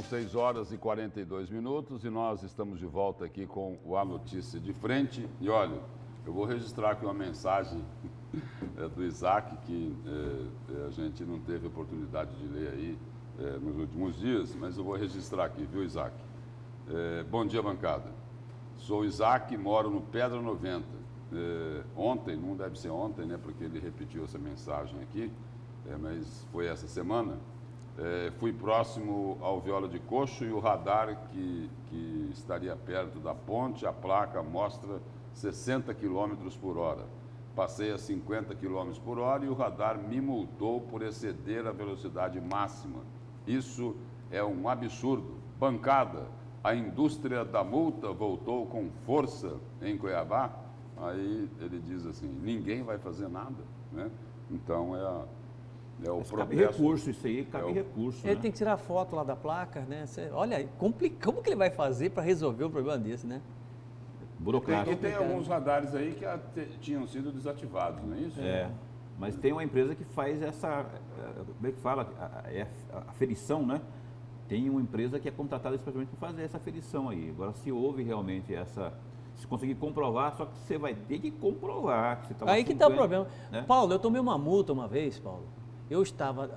6 horas e 42 minutos e nós estamos de volta aqui com o A Notícia de Frente. E olha, eu vou registrar aqui uma mensagem do Isaac, que a gente não teve oportunidade de ler aí nos últimos dias, mas eu vou registrar aqui, viu, Isaac? Bom dia, bancada. Sou Isaac, moro no Pedra 90. Ontem, não deve ser ontem, né, porque ele repetiu essa mensagem aqui, mas foi essa semana. Fui próximo ao Viola de Coxo e o radar que estaria perto da ponte, a placa mostra 60 km por hora. Passei a 50 km por hora e o radar me multou por exceder a velocidade máxima. Isso é um absurdo. Bancada, a indústria da multa voltou com força em Cuiabá? Aí ele diz assim, ninguém vai fazer nada, né? Então o Mas protesto. cabe recurso, isso aí cabe recurso. Ele né? tem que tirar foto lá da placa, né? Olha, como que ele vai fazer para resolver um problema desse, né? Burocrático. E tem alguns radares aí que tinham sido desativados, não é isso? Mas tem uma empresa que faz essa, como é que fala, a aferição, né? Tem uma empresa que é contratada especialmente para fazer essa aferição aí. Agora, se houve realmente se conseguir comprovar, só que você vai ter que comprovar que você estava... Aí que está o problema. Né? Paulo, eu tomei uma multa uma vez, Paulo. Eu estava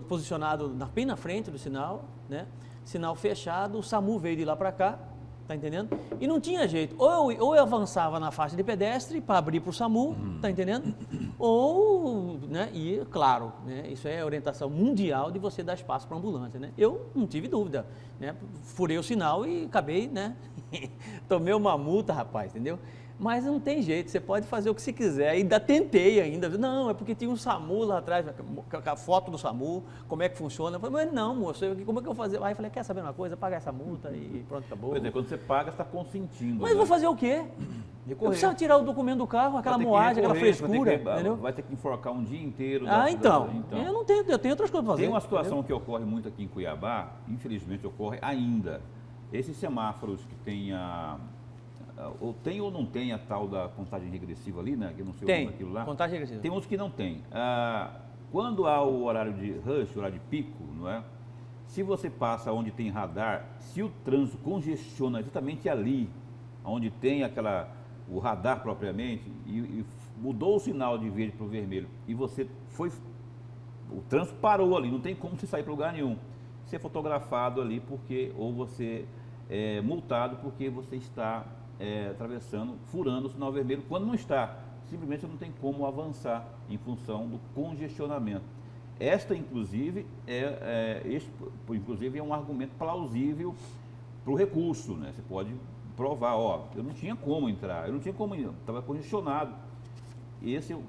posicionado bem na frente do sinal, né? Sinal fechado, o SAMU veio de lá para cá, tá entendendo? E não tinha jeito. Ou eu avançava na faixa de pedestre para abrir para o SAMU, tá entendendo? Ou, né? E, claro, né? Isso é orientação mundial de você dar espaço para ambulância, né? Eu não tive dúvida, né? Furei o sinal e acabei, né? Tomei uma multa, rapaz, entendeu? Mas não tem jeito, você pode fazer o que você quiser. Ainda tentei ainda. Não, é porque tinha um SAMU lá atrás, a foto do SAMU, como é que funciona. Eu falei, mas não, moço, como é que eu vou fazer? Aí eu falei, quer saber uma coisa? Paga essa multa e pronto, acabou. Pois é, quando você paga, você está consentindo. Mas vou fazer o quê? Eu preciso tirar o documento do carro, aquela moagem, aquela frescura, entendeu? Vai ter que enforcar um dia inteiro. Então. Eu tenho outras coisas para fazer. Tem uma situação que ocorre muito aqui em Cuiabá, infelizmente ocorre ainda. Esses semáforos que tem ou tem ou não tem a tal da contagem regressiva ali, né? Que eu não sei o nome daquilo lá. Contagem regressiva. Tem uns que não tem. Quando há o horário de rush, horário de pico, não é? Se você passa onde tem radar, se o trânsito congestiona exatamente ali, onde tem o radar propriamente, e mudou o sinal de verde para o vermelho, e o trânsito parou ali, não tem como você sair para lugar nenhum. Ser fotografado ali ou você é multado porque você está atravessando, furando o sinal vermelho, quando não está. Simplesmente não tem como avançar em função do congestionamento. Esta, inclusive, é um argumento plausível para o recurso, né? Você pode provar, eu não tinha como entrar, estava congestionado.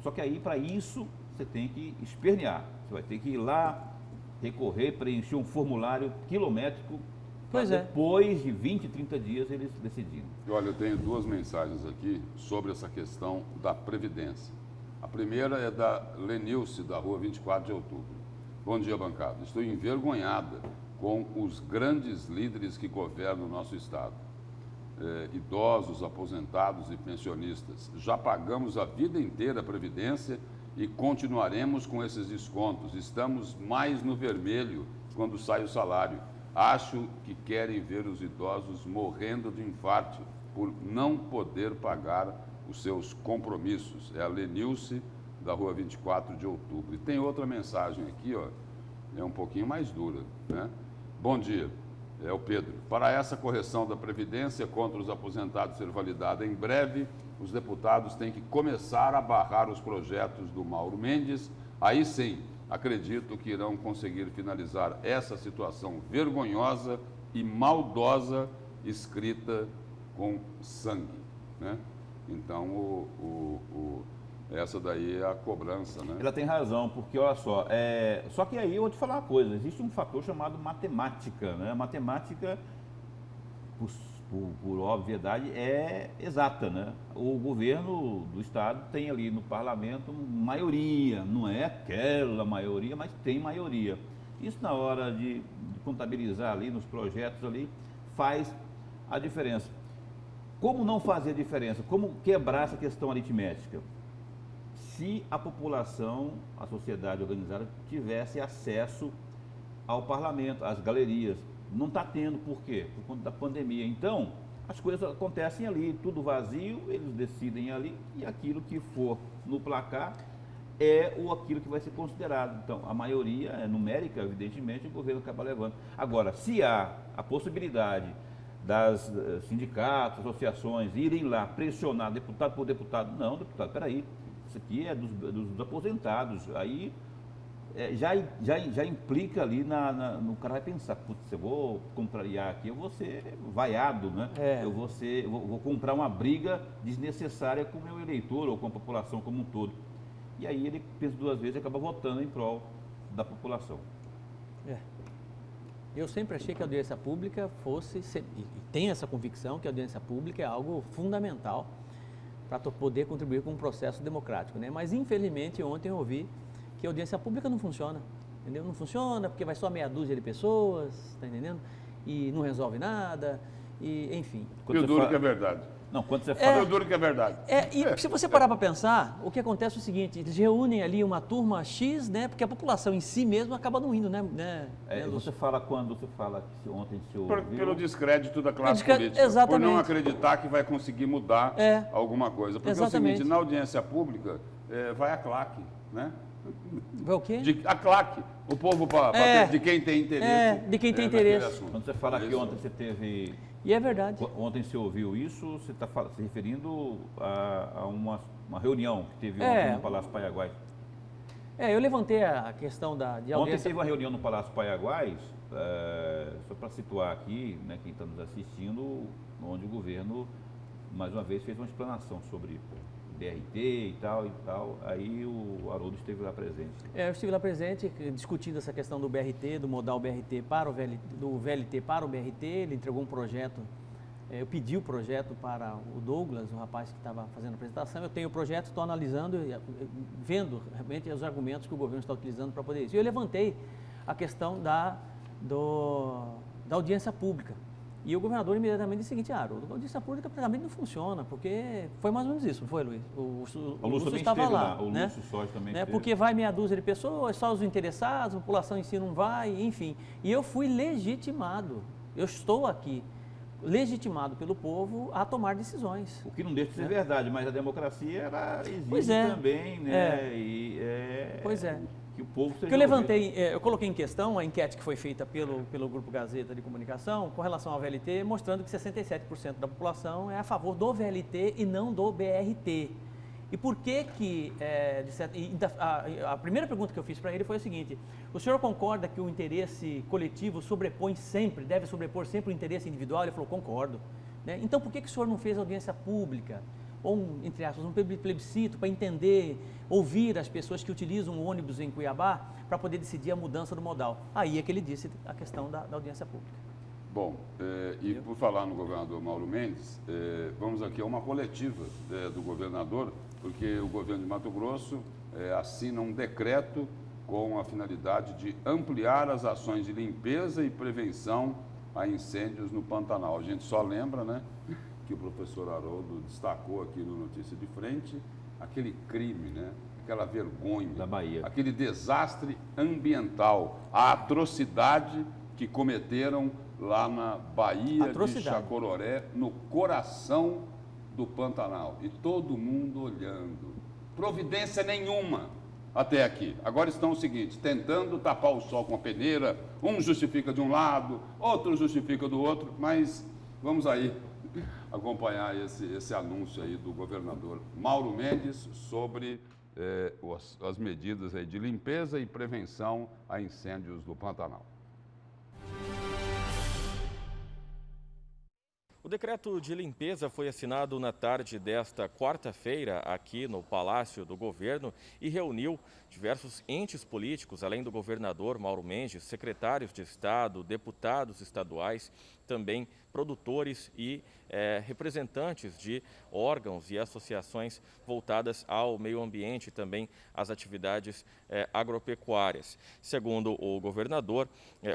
Só que aí, para isso, você tem que espernear. Você vai ter que ir lá, recorrer, preencher um formulário quilométrico, depois de 20, 30 dias eles decidiram. Olha, eu tenho duas mensagens aqui sobre essa questão da Previdência. A primeira é da Lenilce, da rua 24 de outubro. Bom dia, bancada. Estou envergonhada com os grandes líderes que governam o nosso Estado. Idosos, aposentados e pensionistas. Já pagamos a vida inteira a Previdência e continuaremos com esses descontos. Estamos mais no vermelho quando sai o salário. Acho que querem ver os idosos morrendo de infarto por não poder pagar os seus compromissos. É a Lenilce, da rua 24 de outubro. E tem outra mensagem aqui, é um pouquinho mais dura, né? Bom dia, é o Pedro. Para essa correção da Previdência contra os aposentados ser validada em breve, os deputados têm que começar a barrar os projetos do Mauro Mendes. Aí sim, acredito que irão conseguir finalizar essa situação vergonhosa e maldosa escrita com sangue, né? Então, essa daí é a cobrança, né? Ela tem razão, porque olha só que aí eu vou te falar uma coisa, existe um fator chamado matemática, né? A matemática, por obviedade, é exata, né? O governo do Estado tem ali no parlamento maioria, não é aquela maioria, mas tem maioria. Isso na hora de contabilizar ali nos projetos ali, faz a diferença. Como não fazer diferença? Como quebrar essa questão aritmética? Se a população, a sociedade organizada, tivesse acesso ao parlamento, às galerias. Não está tendo, por quê? Por conta da pandemia. Então, as coisas acontecem ali, tudo vazio, eles decidem ali, e aquilo que for no placar é aquilo que vai ser considerado. Então, a maioria é numérica, evidentemente, o governo acaba levando. Agora, se há a possibilidade das sindicatos, associações irem lá pressionar deputado por deputado, não, deputado, peraí, isso aqui é dos aposentados, aí já implica ali no cara vai pensar, putz, eu vou contrariar aqui, eu vou ser vaiado, né? Vou comprar uma briga desnecessária com o meu eleitor ou com a população como um todo. E aí ele pensa duas vezes e acaba votando em prol da população. Eu sempre achei que a audiência pública fosse, e tenho essa convicção que a audiência pública é algo fundamental para poder contribuir com um processo democrático, né? Mas infelizmente ontem eu ouvi que a audiência pública não funciona, entendeu? Não funciona porque vai só meia dúzia de pessoas, tá entendendo? E não resolve nada, e enfim. E o duro que é verdade. Não, quando você fala... o duro que é verdade. E se você parar para pensar, o que acontece é o seguinte, eles reúnem ali uma turma X, né? Porque a população em si mesmo acaba não indo, né? Você fala quando você fala que ontem se ouviu... Pelo descrédito da classe política. Exatamente. Por não acreditar que vai conseguir mudar alguma coisa. Porque Exatamente. é o seguinte, na audiência pública, vai a claque, né? Vai o quê? A claque. O povo, de quem tem interesse. De quem tem interesse. Quando você fala que ontem você teve... E é verdade. Ontem você ouviu isso, você está se referindo a uma reunião que teve ontem no Palácio Paiaguás. Eu levantei a questão de audiência. Ontem teve uma reunião no Palácio Paiaguás, só para situar aqui, né, quem está nos assistindo, onde o governo, mais uma vez, fez uma explanação sobre BRT e tal, aí o Haroldo esteve lá presente. Eu estive lá presente, discutindo essa questão do BRT, do modal BRT para o VLT, do VLT para o BRT, ele entregou um projeto, eu pedi o projeto para o Douglas, o rapaz que estava fazendo a apresentação, eu tenho o projeto, estou analisando, vendo realmente os argumentos que o governo está utilizando para poder isso. E eu levantei a questão da audiência pública. E o governador imediatamente disse o seguinte, Haroldo, a audiência pública praticamente não funciona, porque foi mais ou menos isso, não foi, Luiz? O Lúcio estava lá, o né? Lúcio Sós também né? Porque vai meia dúzia de pessoas, só os interessados, a população em si não vai, enfim. E eu fui legitimado, eu estou aqui, legitimado pelo povo a tomar decisões. O que não deixa de ser verdade, mas a democracia ela exige também, né? Pois é. Que o povo seja que eu levantei, eu coloquei em questão a enquete que foi feita pelo Grupo Gazeta de Comunicação com relação ao VLT, mostrando que 67% da população é a favor do VLT e não do BRT. E por que a primeira pergunta que eu fiz para ele foi a seguinte, o senhor concorda que o interesse coletivo deve sobrepor sempre o interesse individual? Ele falou, concordo. Né? Então por que o senhor não fez audiência pública? Ou, entre aspas, um plebiscito para entender, ouvir as pessoas que utilizam o ônibus em Cuiabá para poder decidir a mudança do modal. Aí é que ele disse a questão da audiência pública. Bom, e por falar no governador Mauro Mendes, vamos aqui a uma coletiva do governador, porque o governo de Mato Grosso assina um decreto com a finalidade de ampliar as ações de limpeza e prevenção a incêndios no Pantanal. A gente só lembra, né, que o professor Haroldo destacou aqui no Notícia de Frente, aquele crime, né, aquela vergonha, da Bahia, aquele desastre ambiental, a atrocidade que cometeram lá na Baía de Chacororé, no coração do Pantanal. E todo mundo olhando. Providência nenhuma até aqui. Agora estão o seguinte, tentando tapar o sol com a peneira, um justifica de um lado, outro justifica do outro, mas vamos aí acompanhar esse anúncio aí do governador Mauro Mendes sobre as medidas aí de limpeza e prevenção a incêndios do Pantanal. O decreto de limpeza foi assinado na tarde desta quarta-feira aqui no Palácio do Governo e reuniu diversos entes políticos, além do governador Mauro Mendes, secretários de Estado, deputados estaduais, também produtores e representantes de órgãos e associações voltadas ao meio ambiente e também às atividades agropecuárias. Segundo o governador,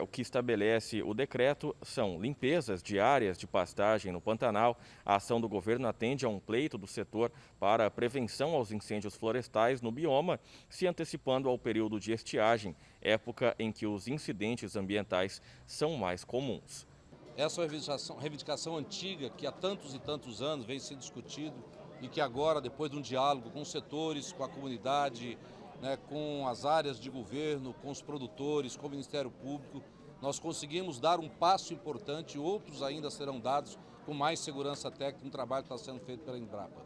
o que estabelece o decreto são limpezas de áreas de pastagem no Pantanal. A ação do governo atende a um pleito do setor para a prevenção aos incêndios florestais no bioma, se antecipando ao período de estiagem, época em que os incidentes ambientais são mais comuns. Essa é uma reivindicação antiga que há tantos e tantos anos vem sendo discutido e que agora, depois de um diálogo com os setores, com a comunidade, né, com as áreas de governo, com os produtores, com o Ministério Público, nós conseguimos dar um passo importante, outros ainda serão dados com mais segurança técnica, um trabalho que está sendo feito pela Embrapa.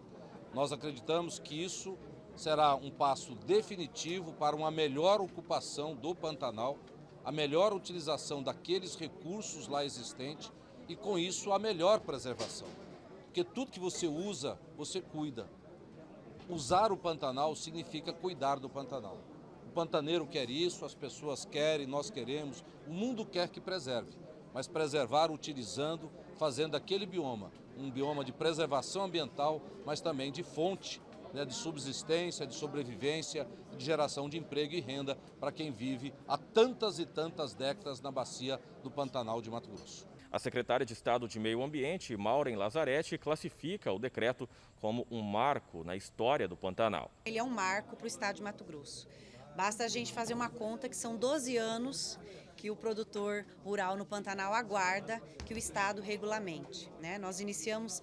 Nós acreditamos que isso será um passo definitivo para uma melhor ocupação do Pantanal, a melhor utilização daqueles recursos lá existentes e, com isso, a melhor preservação. Porque tudo que você usa, você cuida. Usar o Pantanal significa cuidar do Pantanal. O pantaneiro quer isso, as pessoas querem, nós queremos, o mundo quer que preserve. Mas preservar utilizando, fazendo aquele bioma, um bioma de preservação ambiental, mas também de fonte, né, de subsistência, de sobrevivência, de geração de emprego e renda para quem vive há tantas e tantas décadas na bacia do Pantanal de Mato Grosso. A secretária de Estado de Meio Ambiente, Maureen Lazzaretti, classifica o decreto como um marco na história do Pantanal. Ele é um marco para o estado de Mato Grosso. Basta a gente fazer uma conta que são 12 anos que o produtor rural no Pantanal aguarda que o estado regulamente, né? Nós iniciamos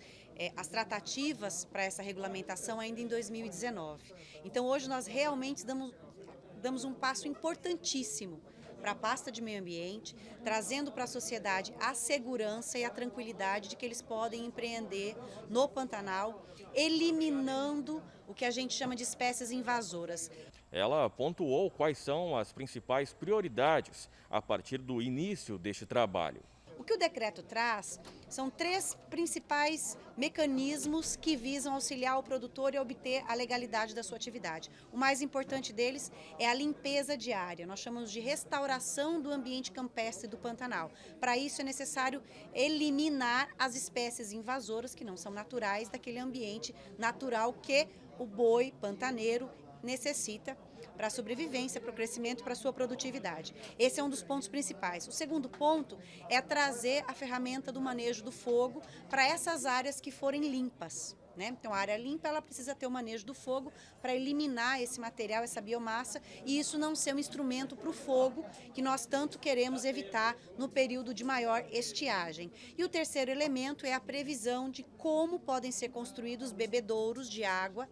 as tratativas para essa regulamentação ainda em 2019. Então hoje nós realmente damos um passo importantíssimo para a pasta de meio ambiente, trazendo para a sociedade a segurança e a tranquilidade de que eles podem empreender no Pantanal, eliminando o que a gente chama de espécies invasoras. Ela pontuou quais são as principais prioridades a partir do início deste trabalho. O que o decreto traz são 3 principais mecanismos que visam auxiliar o produtor a obter a legalidade da sua atividade. O mais importante deles é a limpeza diária, nós chamamos de restauração do ambiente campestre do Pantanal. Para isso é necessário eliminar as espécies invasoras que não são naturais daquele ambiente natural que o boi pantaneiro necessita para a sobrevivência, para o crescimento, para a sua produtividade. Esse é um dos pontos principais. O segundo ponto é trazer a ferramenta do manejo do fogo para essas áreas que forem limpas, né? Então, a área limpa, ela precisa ter o manejo do fogo para eliminar esse material, essa biomassa, e isso não ser um instrumento para o fogo que nós tanto queremos evitar no período de maior estiagem. E o terceiro elemento é a previsão de como podem ser construídos bebedouros de água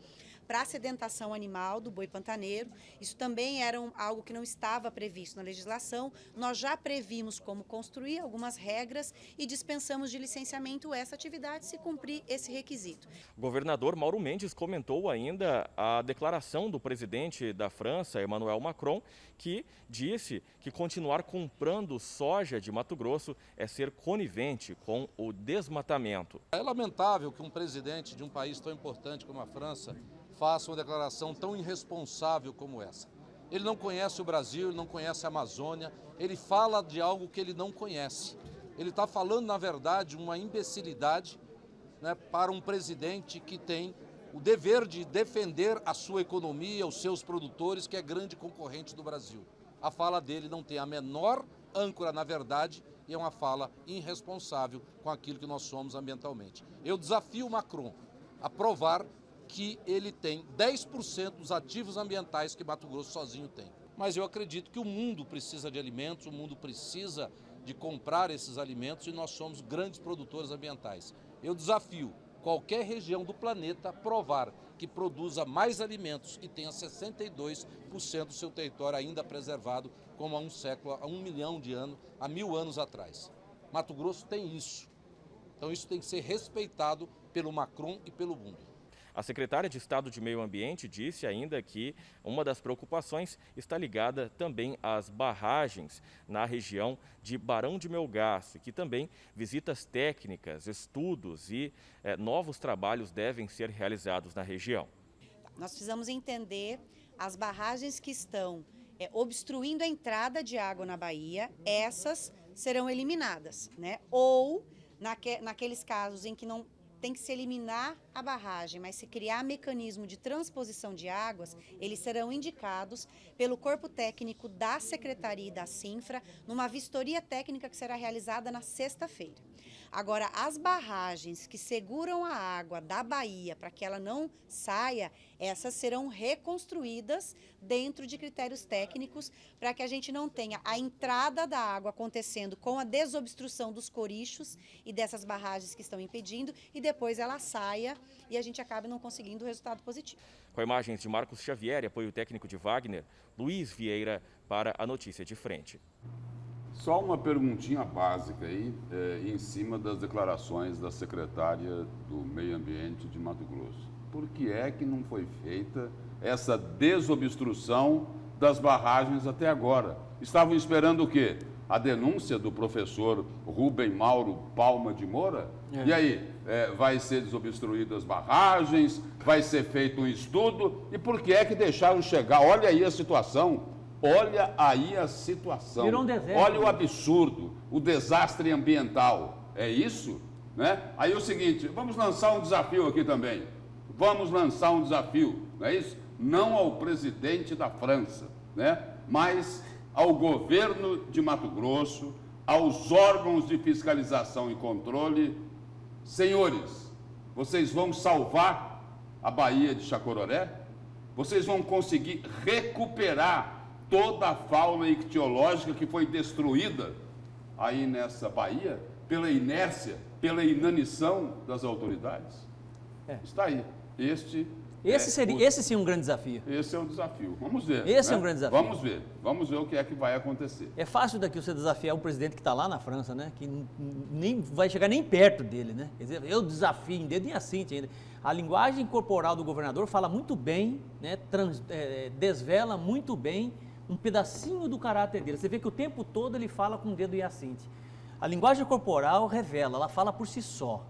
para a sedentação animal do boi pantaneiro. Isso também era algo que não estava previsto na legislação. Nós já previmos como construir algumas regras e dispensamos de licenciamento essa atividade se cumprir esse requisito. O governador Mauro Mendes comentou ainda a declaração do presidente da França, Emmanuel Macron, que disse que continuar comprando soja de Mato Grosso é ser conivente com o desmatamento. É lamentável que um presidente de um país tão importante como a França faça uma declaração tão irresponsável como essa. Ele não conhece o Brasil, ele não conhece a Amazônia, ele fala de algo que ele não conhece. Ele está falando, na verdade, uma imbecilidade, né, para um presidente que tem o dever de defender a sua economia, os seus produtores, que é grande concorrente do Brasil. A fala dele não tem a menor âncora, na verdade, e é uma fala irresponsável com aquilo que nós somos ambientalmente. Eu desafio o Macron a provar que ele tem 10% dos ativos ambientais que Mato Grosso sozinho tem. Mas eu acredito que o mundo precisa de alimentos, o mundo precisa de comprar esses alimentos e nós somos grandes produtores ambientais. Eu desafio qualquer região do planeta a provar que produza mais alimentos e tenha 62% do seu território ainda preservado, como há um século, há 1 milhão de anos, há 1000 anos atrás. Mato Grosso tem isso. Então isso tem que ser respeitado pelo Macron e pelo mundo. A secretária de Estado de Meio Ambiente disse ainda que uma das preocupações está ligada também às barragens na região de Barão de Melgaço, que também visitas técnicas, estudos e novos trabalhos devem ser realizados na região. Nós precisamos entender as barragens que estão obstruindo a entrada de água na Baía, essas serão eliminadas, né? Ou naqueles casos em que não tem que se eliminar a barragem, mas se criar mecanismo de transposição de águas, eles serão indicados pelo corpo técnico da Secretaria e da Cinfra numa vistoria técnica que será realizada na sexta-feira. Agora, as barragens que seguram a água da Bahia para que ela não saia, essas serão reconstruídas dentro de critérios técnicos para que a gente não tenha a entrada da água acontecendo com a desobstrução dos corichos e dessas barragens que estão impedindo e depois ela saia e a gente acabe não conseguindo o resultado positivo. Com imagens de Marcos Xavier e apoio técnico de Wagner, Luiz Vieira para a Notícia de Frente. Só uma perguntinha básica aí, em cima das declarações da secretária do Meio Ambiente de Mato Grosso. Por que é que não foi feita essa desobstrução das barragens até agora? Estavam esperando o quê? A denúncia do professor Rubem Mauro Palma de Moura? E aí, vai ser desobstruídas as barragens, vai ser feito um estudo, e por que é que deixaram chegar? Olha aí a situação. Olha aí a situação. Virou um deserto. Olha o absurdo, o desastre ambiental. É isso? Né? Aí é o seguinte, vamos lançar um desafio aqui também. Vamos lançar um desafio, não é isso? Não ao presidente da França, né? Mas ao governo de Mato Grosso, aos órgãos de fiscalização e controle. Senhores, vocês vão salvar a Baía de Chacororé? Vocês vão conseguir recuperar toda a fauna ictiológica que foi destruída aí nessa Bahia pela inércia, pela inanição das autoridades? Está aí. Esse sim é um grande desafio. Esse é um desafio. Vamos ver. Esse é um grande desafio. Vamos ver o que é que vai acontecer. É fácil daqui você desafiar um presidente que está lá na França, né? Que nem vai chegar nem perto dele, né? Quer dizer, eu desafio, nem assim ainda. A linguagem corporal do governador fala muito bem, né? Desvela muito bem um pedacinho do caráter dele. Você vê que o tempo todo ele fala com o dedo Hyacinthe. A linguagem corporal revela, ela fala por si só.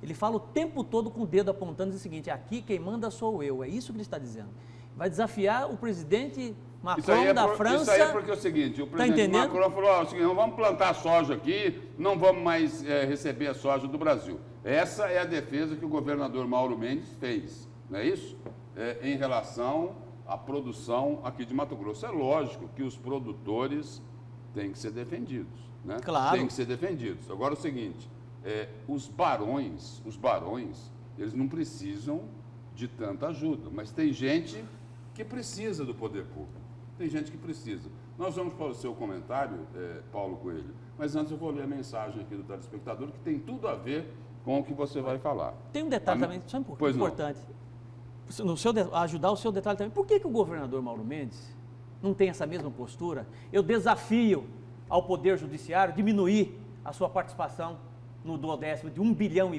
Ele fala o tempo todo com o dedo apontando e diz o seguinte, aqui quem manda sou eu, é isso que ele está dizendo. Vai desafiar o presidente Macron da França. Isso aí é porque é o seguinte, o presidente Macron falou, o seguinte, não vamos plantar soja aqui, não vamos mais receber a soja do Brasil. Essa é a defesa que o governador Mauro Mendes fez, não é isso? Em relação à produção aqui de Mato Grosso. É lógico que os produtores têm que ser defendidos, né? Claro. Têm que ser defendidos. Agora é o seguinte, os barões, eles não precisam de tanta ajuda, mas tem gente que precisa do poder público. Tem gente que precisa. Nós vamos para o seu comentário, Paulo Coelho, mas antes eu vou ler a mensagem aqui do telespectador, que tem tudo a ver com o que você vai falar. Tem um detalhe também, só importante. Ajudar o seu detalhe também. Por que o governador Mauro Mendes não tem essa mesma postura? Eu desafio ao Poder Judiciário diminuir a sua participação no duodécimo de 1,5 bilhão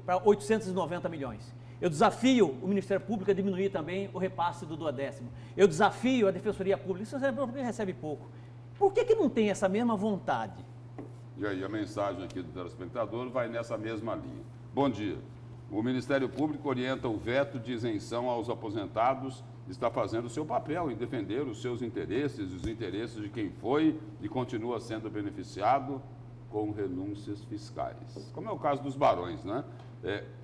para 890 milhões. Eu desafio o Ministério Público a diminuir também o repasse do duodécimo. Eu desafio a Defensoria Pública. Isso recebe pouco. Por que não tem essa mesma vontade? E aí, a mensagem aqui do telespectador vai nessa mesma linha. Bom dia. O Ministério Público orienta o veto de isenção aos aposentados, está fazendo o seu papel em defender os seus interesses, os interesses de quem foi e continua sendo beneficiado com renúncias fiscais. Como é o caso dos barões, né?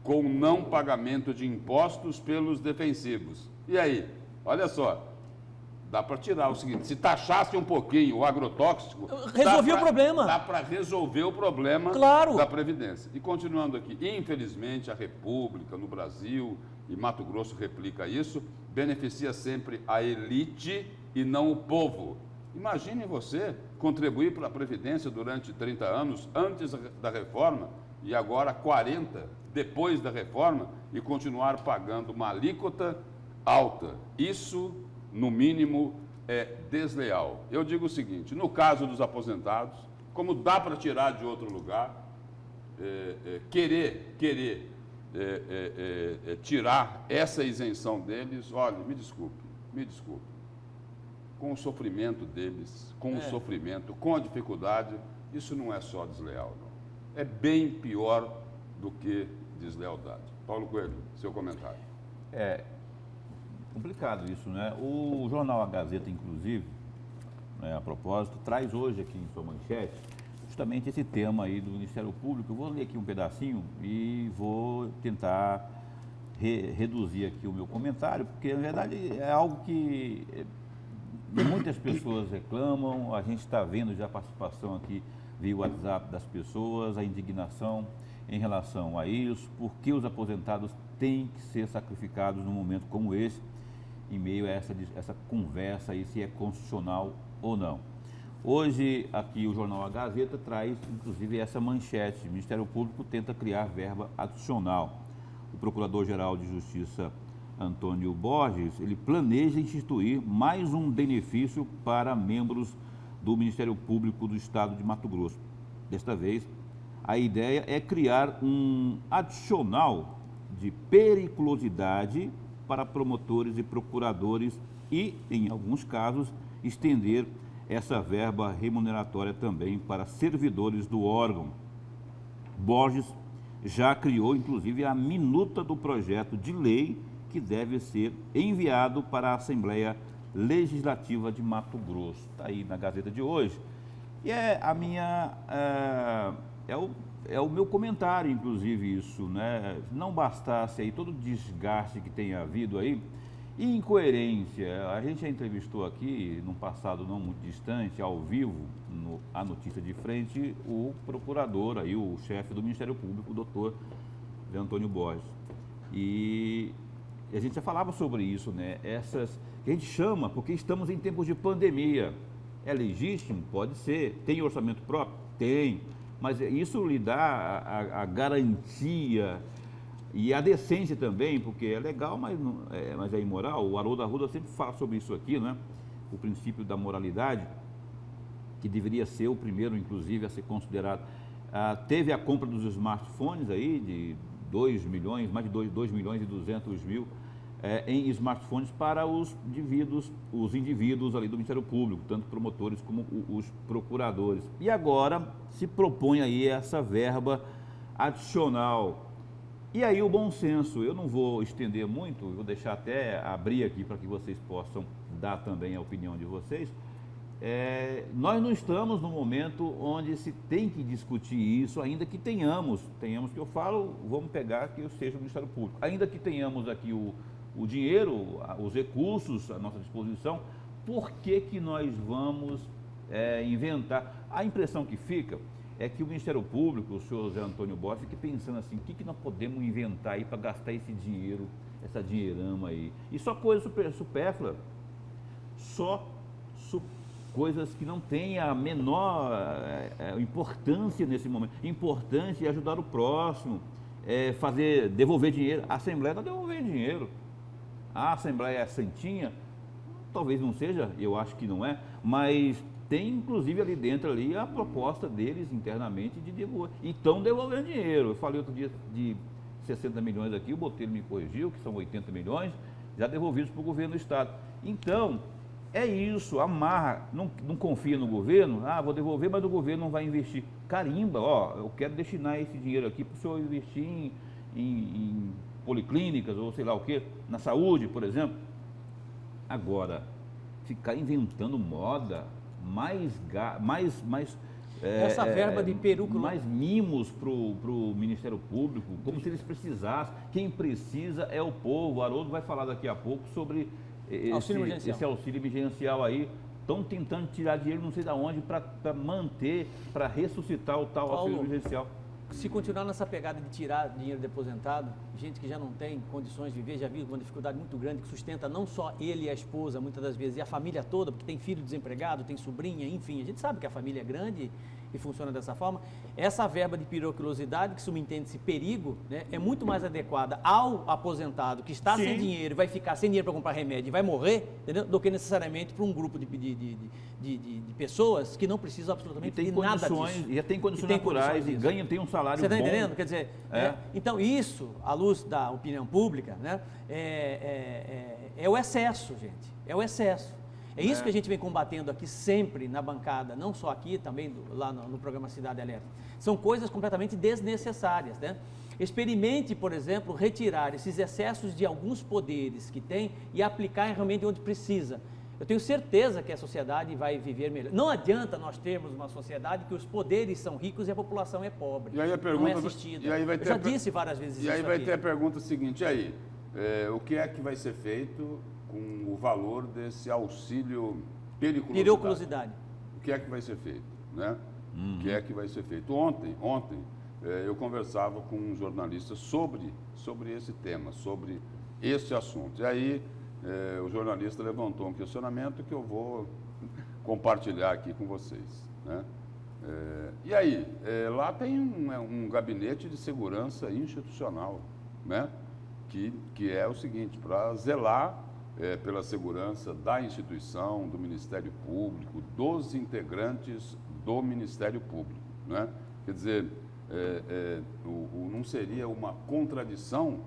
Com não pagamento de impostos pelos defensivos. E aí, olha só, dá para tirar o seguinte, se taxasse um pouquinho o agrotóxico... Resolveu o problema. Dá para resolver o problema da Previdência. E continuando aqui, infelizmente a República no Brasil, e Mato Grosso replica isso, beneficia sempre a elite e não o povo. Imagine você contribuir para a Previdência durante 30 anos, antes da reforma, e agora 40, depois da reforma, e continuar pagando uma alíquota alta. Isso, no mínimo, é desleal. Eu digo o seguinte, no caso dos aposentados, como dá para tirar de outro lugar, querer tirar essa isenção deles, olha, me desculpe, com o sofrimento deles, com o sofrimento, com a dificuldade, isso não é só desleal, não. É bem pior do que deslealdade. Paulo Coelho, seu comentário. Complicado isso, né? O jornal A Gazeta, inclusive, a propósito, traz hoje aqui em sua manchete, justamente esse tema aí do Ministério Público. Eu vou ler aqui um pedacinho e vou tentar reduzir aqui o meu comentário, porque na verdade é algo que muitas pessoas reclamam, a gente está vendo já a participação aqui via WhatsApp das pessoas, a indignação em relação a isso, porque os aposentados têm que ser sacrificados num momento como esse, em meio a essa conversa aí, se é constitucional ou não. Hoje, aqui o jornal A Gazeta traz, inclusive, essa manchete: o Ministério Público tenta criar verba adicional. O Procurador-Geral de Justiça, Antônio Borges, ele planeja instituir mais um benefício para membros do Ministério Público do Estado de Mato Grosso. Desta vez, a ideia é criar um adicional de periculosidade para promotores e procuradores e, em alguns casos, estender essa verba remuneratória também para servidores do órgão. Borges já criou, inclusive, a minuta do projeto de lei que deve ser enviado para a Assembleia Legislativa de Mato Grosso. Está aí na Gazeta de hoje. E é a minha... É o meu comentário, inclusive, isso, né? Não bastasse aí todo o desgaste que tem havido aí, e incoerência. A gente já entrevistou aqui, num passado não muito distante, ao vivo, a Notícia de Frente, o procurador, aí, o chefe do Ministério Público, o doutor Antônio Borges. E a gente já falava sobre isso, né? Essas que a gente chama, porque estamos em tempos de pandemia. É legítimo? Pode ser. Tem orçamento próprio? Tem. Mas isso lhe dá a garantia e a decência também, porque é legal, mas é imoral. O Haroldo Arruda sempre fala sobre isso aqui, né? O princípio da moralidade, que deveria ser o primeiro, inclusive, a ser considerado. Teve a compra dos smartphones aí, de 2 milhões, mais de 2 milhões e 200 mil, em smartphones para os indivíduos ali do Ministério Público, tanto promotores como os procuradores. E agora se propõe aí essa verba adicional. E aí o bom senso, eu não vou estender muito, vou deixar até abrir aqui para que vocês possam dar também a opinião de vocês. Nós não estamos no momento onde se tem que discutir isso, ainda que tenhamos que eu falo, vamos pegar que eu seja o Ministério Público, ainda que tenhamos aqui o dinheiro, os recursos à nossa disposição, por que nós vamos inventar? A impressão que fica é que o Ministério Público, o senhor José Antônio Borges, fica pensando assim, o que nós podemos inventar aí para gastar esse dinheiro, essa dinheirama aí? E só coisa supérflua, coisas que não têm a menor importância nesse momento. Importante é ajudar o próximo, devolver dinheiro. A Assembleia está devolvendo dinheiro. A Assembleia é santinha? Talvez não seja, eu acho que não é, mas tem inclusive ali dentro a proposta deles internamente de devolver. E estão devolvendo dinheiro. Eu falei outro dia de 60 milhões aqui, o Botelho me corrigiu, que são 80 milhões, já devolvidos para o governo do Estado. Então, é isso, amarra, não confia no governo, vou devolver, mas o governo não vai investir. Carimba, eu quero destinar esse dinheiro aqui para o senhor investir em policlínicas ou sei lá o quê, na saúde, por exemplo. Agora, ficar inventando moda, essa verba de peruca, mais mimos para o Ministério Público, como se eles precisassem. Quem precisa é o povo. O Haroldo vai falar daqui a pouco sobre esse auxílio emergencial aí. Estão tentando tirar dinheiro não sei de onde para manter, para ressuscitar o tal auxílio emergencial. Se continuar nessa pegada de tirar dinheiro de aposentado, gente que já não tem condições de viver, já vive uma dificuldade muito grande, que sustenta não só ele e a esposa, muitas das vezes, e a família toda, porque tem filho desempregado, tem sobrinha, enfim, a gente sabe que a família é grande e funciona dessa forma. Essa verba de periculosidade, que subentende-se perigo, né, é muito mais adequada ao aposentado que está sem dinheiro, vai ficar sem dinheiro para comprar remédio e vai morrer, entendeu? Do que necessariamente para um grupo de pessoas que não precisam absolutamente de nada disso. E já tem condições naturais e tem um salário bom. Você está entendendo? Quer dizer, então isso, à luz da opinião pública, né, é o excesso, gente, é o excesso. É isso que a gente vem combatendo aqui sempre na bancada, não só aqui, também lá no programa Cidade Alerta. São coisas completamente desnecessárias, né? Experimente, por exemplo, retirar esses excessos de alguns poderes que tem e aplicar realmente onde precisa. Eu tenho certeza que a sociedade vai viver melhor. Não adianta nós termos uma sociedade que os poderes são ricos e a população é pobre. E aí a pergunta, não é assistida. E aí vai ter Eu já disse várias vezes isso. E aí vai aqui. ter a pergunta seguinte, e aí, o que é que vai ser feito com o valor desse auxílio periculosidade? O que é que vai ser feito, né? O que é que vai ser feito? Ontem, eu conversava com um jornalista sobre esse tema, sobre esse assunto. E aí o jornalista levantou um questionamento que eu vou compartilhar aqui com vocês, né? E aí, lá tem um gabinete de segurança institucional, né? Que é o seguinte, para zelar pela segurança da instituição, do Ministério Público, dos integrantes do Ministério Público, né? Quer dizer, não seria uma contradição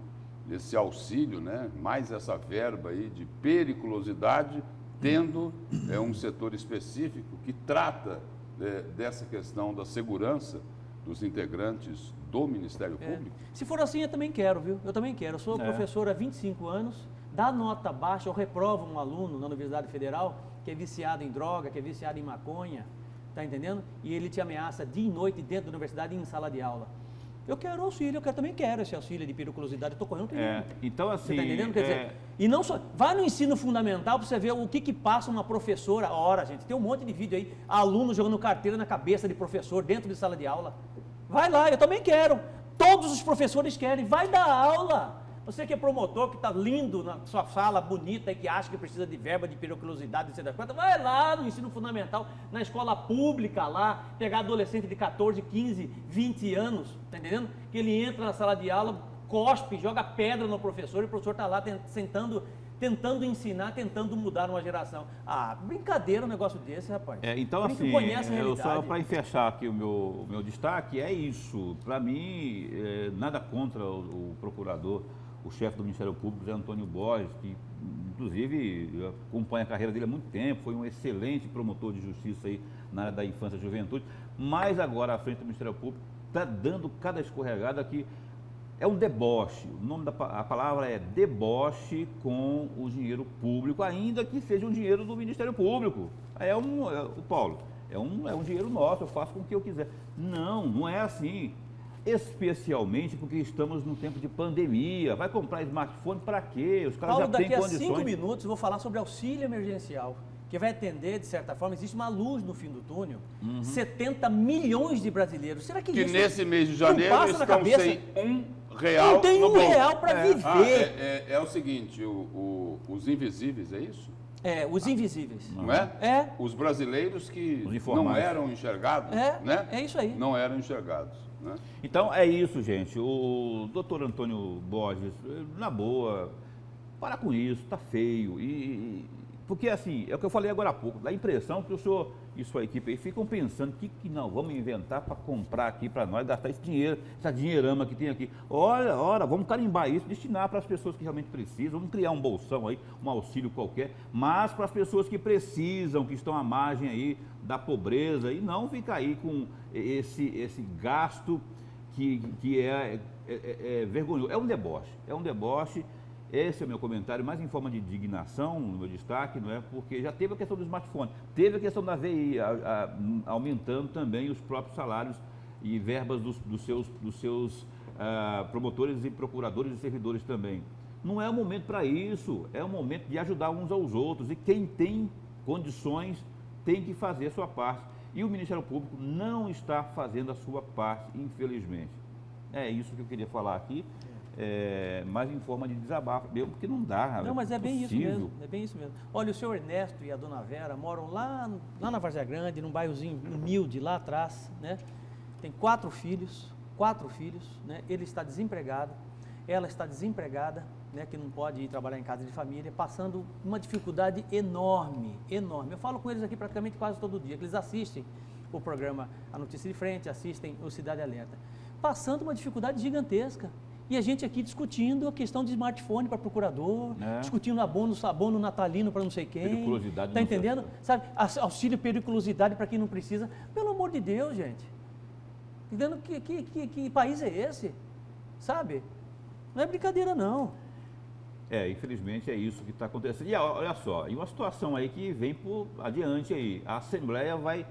esse auxílio, né? Mais essa verba aí de periculosidade, tendo um setor específico que trata dessa questão da segurança dos integrantes do Ministério Público? Se for assim, eu também quero, viu? Eu também quero. Eu sou professor há 25 anos, dá nota baixa, eu reprovo um aluno na Universidade Federal que é viciado em droga, que é viciado em maconha, tá entendendo? E ele te ameaça dia e noite dentro da universidade e em sala de aula. Eu quero auxílio, também quero esse auxílio de periculosidade, eu estou correndo perigo. Então, assim... Você está entendendo? Quer dizer, e não só... Vai no ensino fundamental para você ver o que passa uma professora. Ora, gente, tem um monte de vídeo aí, aluno jogando carteira na cabeça de professor dentro de sala de aula. Vai lá, eu também quero. Todos os professores querem, vai dar aula. Você que é promotor, que está lindo na sua sala, bonita, e que acha que precisa de verba de periculosidade, etc. Vai lá no ensino fundamental, na escola pública lá, pegar adolescente de 14, 15, 20 anos, tá entendendo? Que ele entra na sala de aula, cospe, joga pedra no professor, e o professor está lá tentando ensinar, tentando mudar uma geração. Brincadeira um negócio desse, rapaz. Então, assim, só para fechar aqui o meu destaque, é isso. Para mim, nada contra o procurador, o chefe do Ministério Público, José Antônio Borges, que inclusive acompanha a carreira dele há muito tempo, foi um excelente promotor de justiça aí na área da infância e juventude, mas agora à frente do Ministério Público está dando cada escorregada que é um deboche. O nome a palavra é deboche com o dinheiro público, ainda que seja um dinheiro do Ministério Público. Paulo, é um dinheiro nosso, eu faço com o que eu quiser. Não é assim. Especialmente porque estamos num tempo de pandemia. Vai comprar smartphone para quê? Os caras Paulo, já têm condições. Daqui a 5 minutos eu vou falar sobre auxílio emergencial, que vai atender, de certa forma, existe uma luz no fim do túnel. 70 milhões de brasileiros. Será que isso nesse mês de janeiro não passa na estão cabeça? sem R$1 Não tem no bolso. R$1 para viver. É o seguinte, os invisíveis, é isso? Os invisíveis. Não é? Os brasileiros que Os não informais. eram enxergados, né? É isso aí. Não eram enxergados. Né? Então é isso, gente. O doutor Antônio Borges, na boa, para com isso, tá feio. Porque assim, é o que eu falei agora há pouco, dá a impressão que o senhor e sua equipe aí ficam pensando que não, vamos inventar para comprar aqui para nós, gastar esse dinheiro, essa dinheirama que tem aqui. Ora, vamos carimbar isso, destinar para as pessoas que realmente precisam, vamos criar um bolsão aí, um auxílio qualquer, mas para as pessoas que precisam, que estão à margem aí da pobreza, e não ficar aí com esse gasto que é vergonhoso. É um deboche. Esse é o meu comentário, mais em forma de indignação, no meu destaque, não é? Porque já teve a questão do smartphone, teve a questão da VI, aumentando também os próprios salários e verbas dos seus promotores e procuradores e servidores também. Não é o momento para isso, é o momento de ajudar uns aos outros, e quem tem condições tem que fazer a sua parte. E o Ministério Público não está fazendo a sua parte, infelizmente. É isso que eu queria falar aqui. Mais em forma de desabafo, mesmo porque não dá. Não, mas é bem isso mesmo, é bem isso mesmo. Olha, o senhor Ernesto e a dona Vera moram lá na Várzea Grande, num bairrozinho humilde lá atrás, né? Tem 4 filhos, né? Ele está desempregado, ela está desempregada, né? Que não pode ir trabalhar em casa de família, passando uma dificuldade enorme. Eu falo com eles aqui praticamente quase todo dia, que eles assistem o programa A Notícia de Frente, assistem o Cidade Alerta, passando uma dificuldade gigantesca. E a gente aqui discutindo a questão de smartphone para procurador, discutindo abono natalino para não sei quem. Periculosidade. Está entendendo? Sabe? Auxílio periculosidade para quem não precisa. Pelo amor de Deus, gente. Entendendo que país é esse? Sabe? Não é brincadeira, não. Infelizmente é isso que está acontecendo. E olha só, e uma situação aí que vem por adiante aí. A Assembleia vai,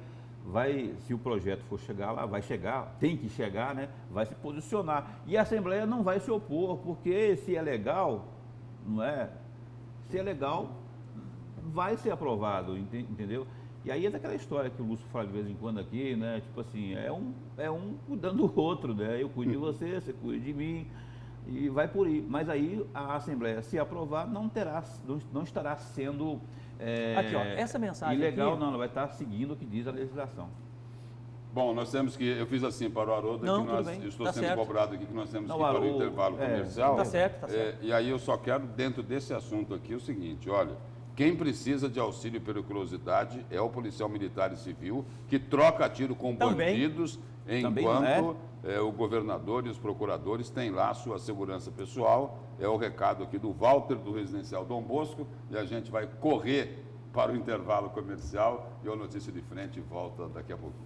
se o projeto for chegar lá, vai chegar, tem que chegar, né? Vai se posicionar. E a Assembleia não vai se opor, porque se é legal, não é? Se é legal, vai ser aprovado, entendeu? E aí é daquela história que o Lúcio fala de vez em quando aqui, né? Tipo assim, é um cuidando do outro, né? Eu cuido de você, você cuida de mim, e vai por aí. Mas aí a Assembleia, se aprovar, não estará sendo Aqui, ó, essa mensagem ilegal, aqui, não, ela vai estar seguindo o que diz a legislação. Bom, nós temos que, eu fiz assim para o Haroldo, Não, que tudo nós, bem, eu estou tá sendo certo. cobrado aqui, que nós temos Não, que ir para o Haroldo, intervalo comercial. Tá certo. E aí eu só quero, dentro desse assunto aqui, o seguinte, olha, quem precisa de auxílio e periculosidade é o policial militar e civil, que troca tiro com Também. bandidos, enquanto o governador e os procuradores têm lá a sua segurança pessoal. É o recado aqui do Walter, do Residencial Dom Bosco, e a gente vai correr para o intervalo comercial e a notícia de frente volta daqui a pouco.